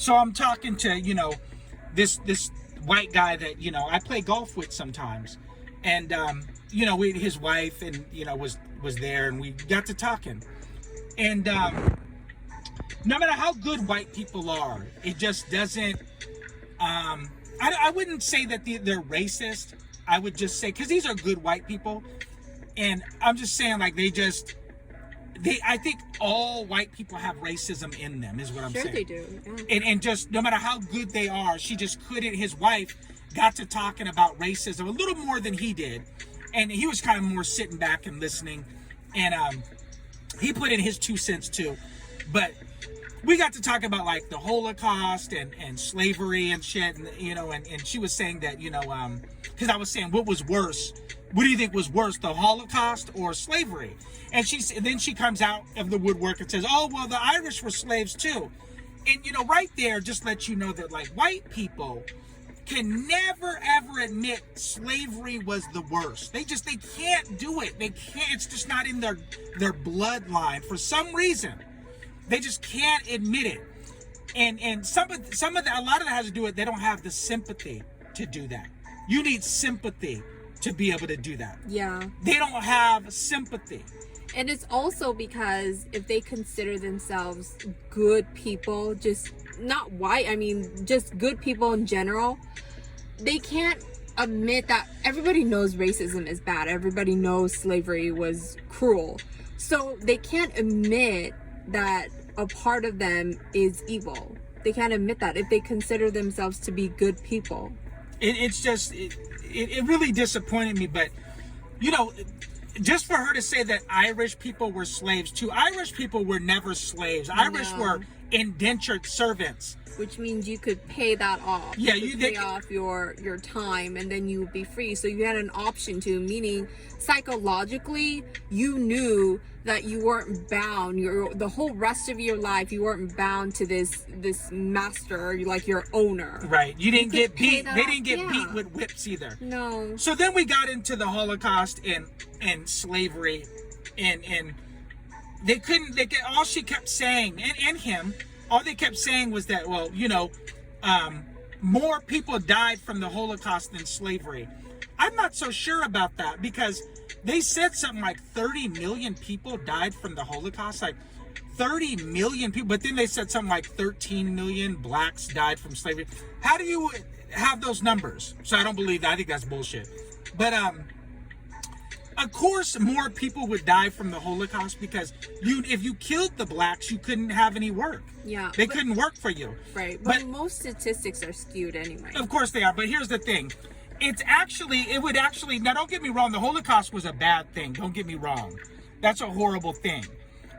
So I'm talking to, this white guy that, I play golf with sometimes. And, his wife and, was there, and we got to talking. And no matter how good white people are, it just doesn't, I wouldn't say that they're racist. I would just say, because these are good white people. And I'm just saying, like, I think all white people have racism in them, is what I'm saying. Sure they do. Yeah. And just, no matter how good they are, she just couldn't, his wife got to talking about racism a little more than he did. And he was kind of more sitting back and listening. And he put in his 2 cents too. But we got to talk about, like, the Holocaust and slavery and shit. And, and she was saying that, because I was saying, what was worse? What do you think was worse, the Holocaust or slavery? And then she comes out of the woodwork and says, oh, well, the Irish were slaves too. And, right there, just let you know that, like, white people can never, ever admit slavery was the worst. They can't do it. They can't, it's just not in their bloodline. For some reason, they just can't admit it. And a lot of that has to do with, they don't have the sympathy to do that. You need sympathy to be able to do that. Yeah. They don't have sympathy. And it's also because if they consider themselves good people, just not white, just good people in general, they can't admit that everybody knows racism is bad. Everybody knows slavery was cruel. So they can't admit that a part of them is evil. They can't admit that if they consider themselves to be good people. It really disappointed me, but just for her to say that Irish people were slaves too. Irish people were never slaves. Irish were indentured servants. Which means you could pay that off. Yeah, you could pay off your time, and then you would be free. So you had an option to, meaning psychologically, you knew that you weren't bound. The whole rest of your life, you weren't bound to this master, like your owner. Right. You didn't get beat. They didn't get beat with whips either. No. So then we got into the Holocaust and slavery, and they couldn't. All she kept saying, and him. All they kept saying was that, well, more people died from the Holocaust than slavery. I'm not so sure about that, because they said something like 30 million people died from the Holocaust, like 30 million people. But then they said something like 13 million blacks died from slavery. How do you have those numbers? So I don't believe that. I think that's bullshit. But of course, more people would die from the Holocaust, because if you killed the blacks, you couldn't have any work. Yeah. They couldn't work for you. Right. But most statistics are skewed anyway. Of course they are. But here's the thing. Now don't get me wrong, the Holocaust was a bad thing. Don't get me wrong. That's a horrible thing.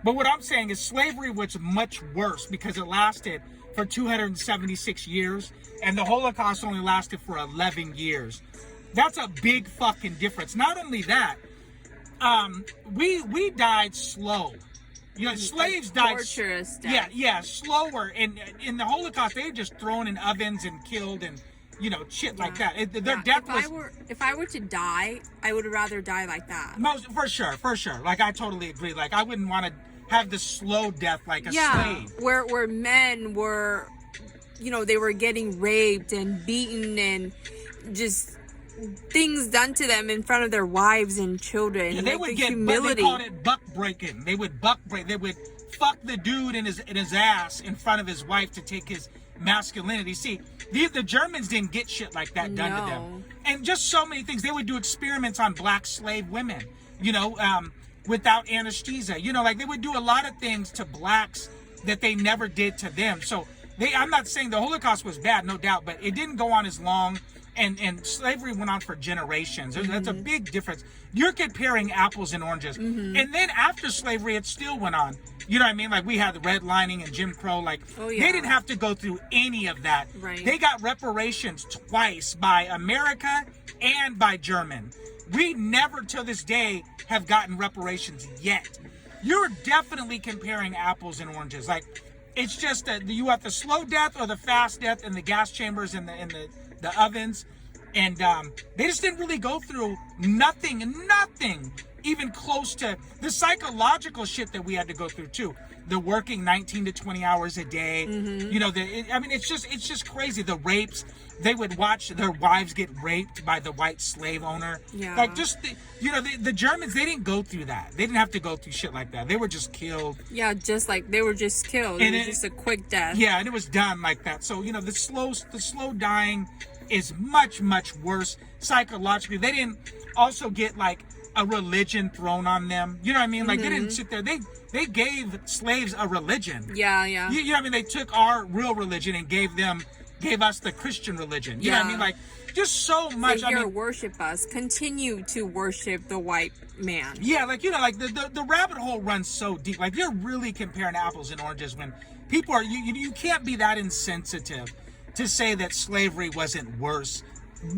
But what I'm saying is slavery was much worse, because it lasted for 276 years, and the Holocaust only lasted for 11 years. That's a big fucking difference. Not only that, we died slow. Slaves died torturous death. Yeah, slower. And in the Holocaust, they were just thrown in ovens and killed, and shit like that. Their death was. If I were to die, I would rather die like that. For sure. Like, I totally agree. Like, I wouldn't want to have the slow death like a slave. Where men were, they were getting raped and beaten and just things done to them in front of their wives and children. Yeah, they would get humility. They called it buck breaking. They would buck break. They would fuck the dude in his ass in front of his wife to take his masculinity. See, the Germans didn't get shit like that done to them. And just so many things. They would do experiments on black slave women, without anesthesia. Like, they would do a lot of things to blacks that they never did to them. So I'm not saying the Holocaust was bad, no doubt, but it didn't go on as long. And slavery went on for generations. That's a big difference. You're comparing apples and oranges. And then after slavery, it still went on. You know what I mean? Like, we had the redlining and Jim Crow. Like, they didn't have to go through any of that. Right. They got reparations twice by America and by German. We never, till this day, have gotten reparations yet. You're definitely comparing apples and oranges. Like, it's just that you have the slow death or the fast death in the gas chambers and the ovens, and they just didn't really go through nothing even close to the psychological shit that we had to go through too. The working 19 to 20 hours a day. You know, it's just crazy. The rapes. They would watch their wives get raped by the white slave owner. Yeah. Like, just, the Germans, they didn't go through that. They didn't have to go through shit like that. They were just killed. Yeah, just like they were just killed. And it was just a quick death. Yeah, and it was done like that. So, the slow dying is much, much worse psychologically. They didn't also get, like, a religion thrown on them. You know what I mean? Like, they didn't sit there. They gave slaves a religion. Yeah, yeah. You know what I mean? They took our real religion and gave us the Christian religion. You know what I mean? Like, just so much. So here, worship us. Continue to worship the white man. Yeah, like, like the rabbit hole runs so deep. Like, you're really comparing apples and oranges when people are, you can't be that insensitive to say that slavery wasn't worse.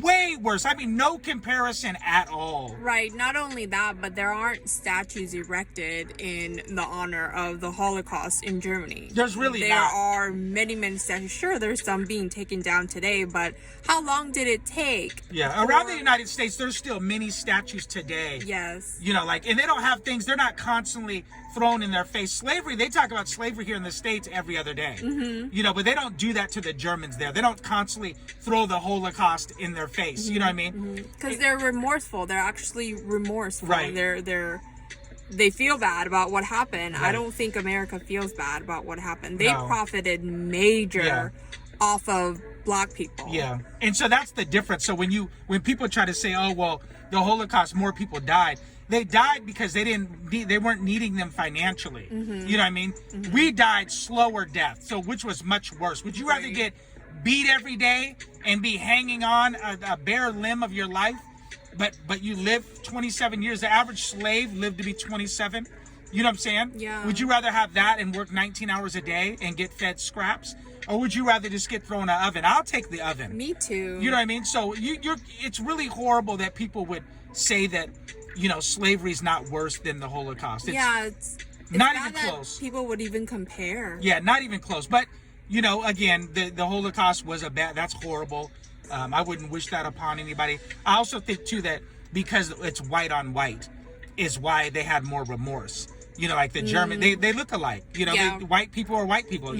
Way worse. I mean, no comparison at all. Right. Not only that, but there aren't statues erected in the honor of the Holocaust in Germany. There's really there not. are many, many statues. Sure, there's some being taken down today, but how long did it take? Yeah, around the United States, there's still many statues today. Yes. Like, and they don't have things, they're not constantly thrown in their face. Slavery, they talk about slavery here in the States every other day. But they don't do that to the Germans there. They don't constantly throw the Holocaust in their face. You know what I mean? Because they're remorseful. They're actually remorseful. Right. They feel bad about what happened. Right. I don't think America feels bad about what happened. They No. profited major off of black people. Yeah. And so that's the difference. So when people try to say, oh, well, the Holocaust, more people died. They died because they weren't needing them financially. You know what I mean? We died slower death. So which was much worse? Would you rather get beat every day and be hanging on a bare limb of your life, but you live 27 years? The average slave lived to be 27. You know what I'm saying? Yeah. Would you rather have that and work 19 hours a day and get fed scraps? Or would you rather just get thrown in an oven? I'll take the oven. Me too. You know what I mean? So it's really horrible that people would say that, slavery is not worse than the Holocaust. It's not bad even that close. People would even compare. Yeah, not even close. But, again, the Holocaust was that's horrible. I wouldn't wish that upon anybody. I also think, too, that because it's white on white is why they had more remorse. Like the German, they look alike. White people are white people,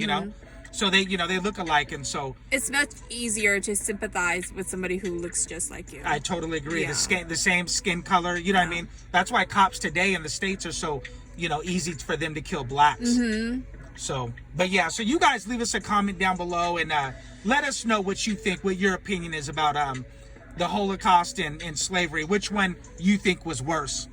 So they look alike, and so it's much easier to sympathize with somebody who looks just like you. I totally agree. Yeah. The same skin color, you know what I mean? That's why cops today in the States are so, easy for them to kill blacks. So, but yeah, so you guys leave us a comment down below and let us know what you think, what your opinion is about the Holocaust and slavery. Which one you think was worse?